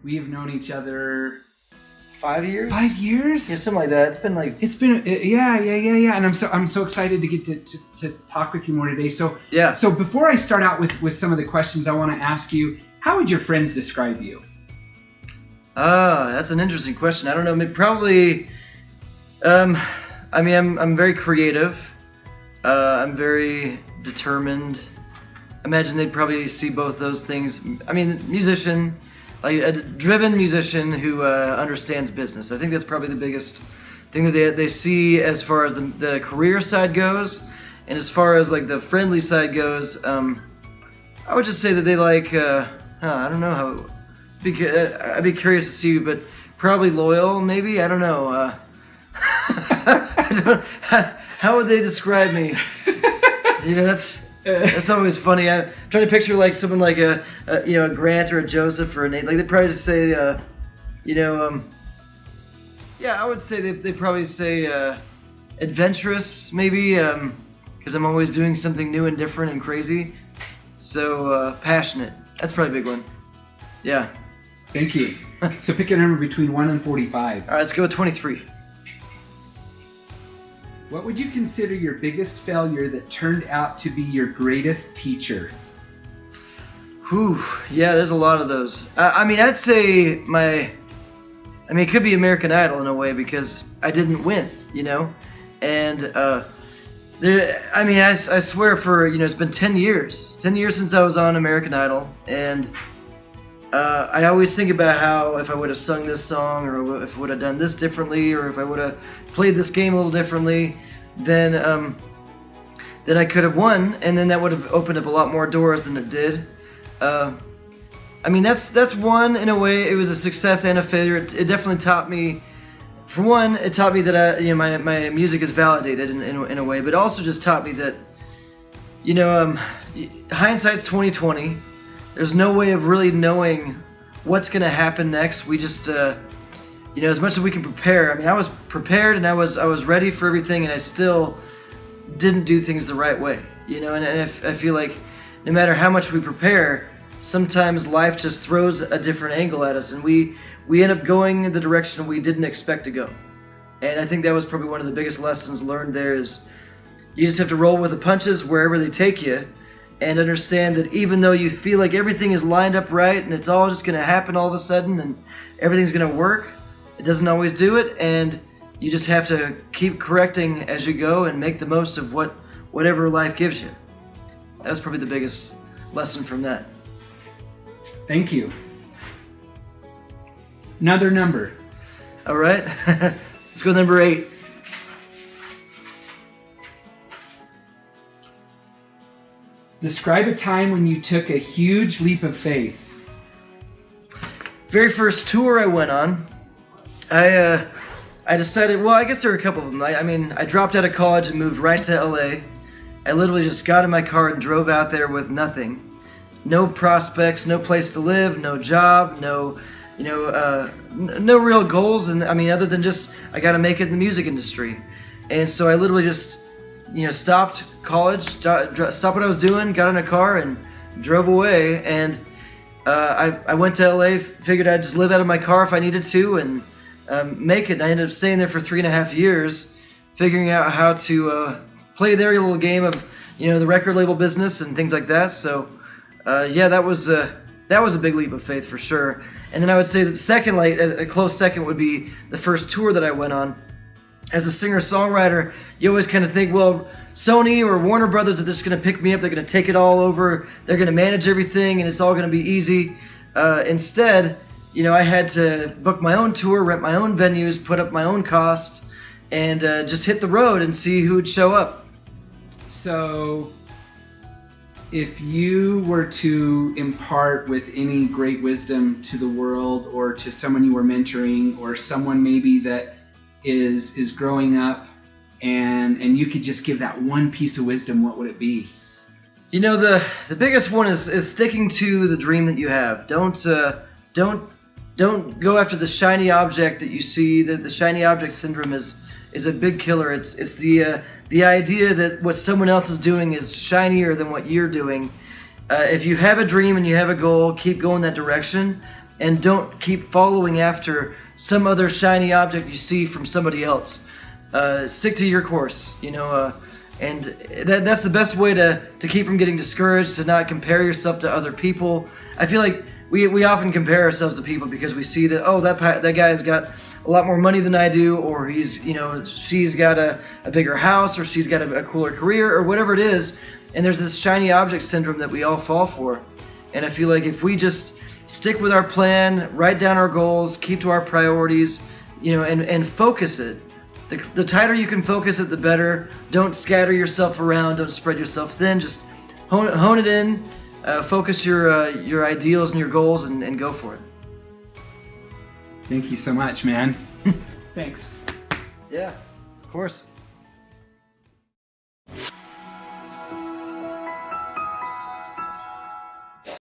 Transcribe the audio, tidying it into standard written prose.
We have known each other 5 years? 5 years? Yeah, something like that. It's been yeah. And I'm so excited to get to talk with you more today. So yeah. So before I start out with some of the questions, I want to ask you, how would your friends describe you? That's an interesting question. I don't know. Probably. I'm very creative. I'm very determined. Imagine they'd probably see both those things. I mean, musician. Like a driven musician who understands business. I think that's probably the biggest thing that they see as far as the career side goes, and as far as like the friendly side goes. I would just say that they like. I don't know how. I'd be curious to see, but probably loyal. Maybe I don't know. How would they describe me? That's always funny. I'm trying to picture like someone like a Grant or a Joseph or a Nate. Like they'd probably just say, yeah, I would say they probably say adventurous maybe, because I'm always doing something new and different and crazy. So passionate. That's probably a big one. Yeah. Thank you. So pick a number between 1 and 45. All right, let's go with 23. What would you consider your biggest failure that turned out to be your greatest teacher? Whew, yeah, there's a lot of those. I'd say it could be American Idol in a way because I didn't win, and I swear for, it's been 10 years since I was on American Idol, and I always think about how if I would have sung this song, or if I would have done this differently, or if I would have played this game a little differently, then I could have won, and then that would have opened up a lot more doors than it did. That's one in a way. It was a success and a failure. It definitely taught me. For one, it taught me that my music is validated in a way, but also just taught me that hindsight's 20/20. There's no way of really knowing what's going to happen next. We just, as much as we can prepare. I was prepared and I was ready for everything, and I still didn't do things the right way. And I feel like no matter how much we prepare, sometimes life just throws a different angle at us, and we end up going in the direction we didn't expect to go. And I think that was probably one of the biggest lessons learned there is you just have to roll with the punches wherever they take you, and understand that even though you feel like everything is lined up right and it's all just going to happen all of a sudden and everything's going to work, it doesn't always do it, and you just have to keep correcting as you go and make the most of whatever life gives you. That was probably the biggest lesson from that. Thank you. Another number. All right. Let's go number 8. Describe a time when you took a huge leap of faith. Very first tour I went on, I decided, well, I guess there were a couple of them. I dropped out of college and moved right to LA. I literally just got in my car and drove out there with nothing. No prospects, no place to live, no job, no real goals, and other than just I got to make it in the music industry. And so I literally just stopped college, stopped what I was doing, got in a car and drove away. And I went to LA, figured I'd just live out of my car if I needed to and make it. And I ended up staying there for 3.5 years, figuring out how to play their little game of the record label business and things like that. So that was a big leap of faith for sure. And then I would say that second, a close second, would be the first tour that I went on. As a singer-songwriter, you always kind of think, well, Sony or Warner Brothers are just going to pick me up. They're going to take it all over. They're going to manage everything, and it's all going to be easy. Instead, I had to book my own tour, rent my own venues, put up my own cost, and just hit the road and see who would show up. So, if you were to impart with any great wisdom to the world, or to someone you were mentoring, or someone maybe that is growing up, and you could just give that one piece of wisdom, what would it be? The biggest one is sticking to the dream that you have. Don't go after the shiny object that you see. The shiny object syndrome is is a big killer. It's the idea that what someone else is doing is shinier than what you're doing. If you have a dream and you have a goal, keep going that direction, and don't keep following after some other shiny object you see from somebody else. Stick to your course, and that's the best way to keep from getting discouraged, to not compare yourself to other people. I feel like we often compare ourselves to people because we see that, oh, that guy's got a lot more money than I do, or she's got a bigger house, or she's got a cooler career, or whatever it is. And there's this shiny object syndrome that we all fall for. And I feel like if we just stick with our plan, write down our goals, keep to our priorities, and focus it. The tighter you can focus it, the better. Don't scatter yourself around. Don't spread yourself thin. Just hone it in. Focus your ideals and your goals, and go for it. Thank you so much, man. Thanks. Yeah, of course.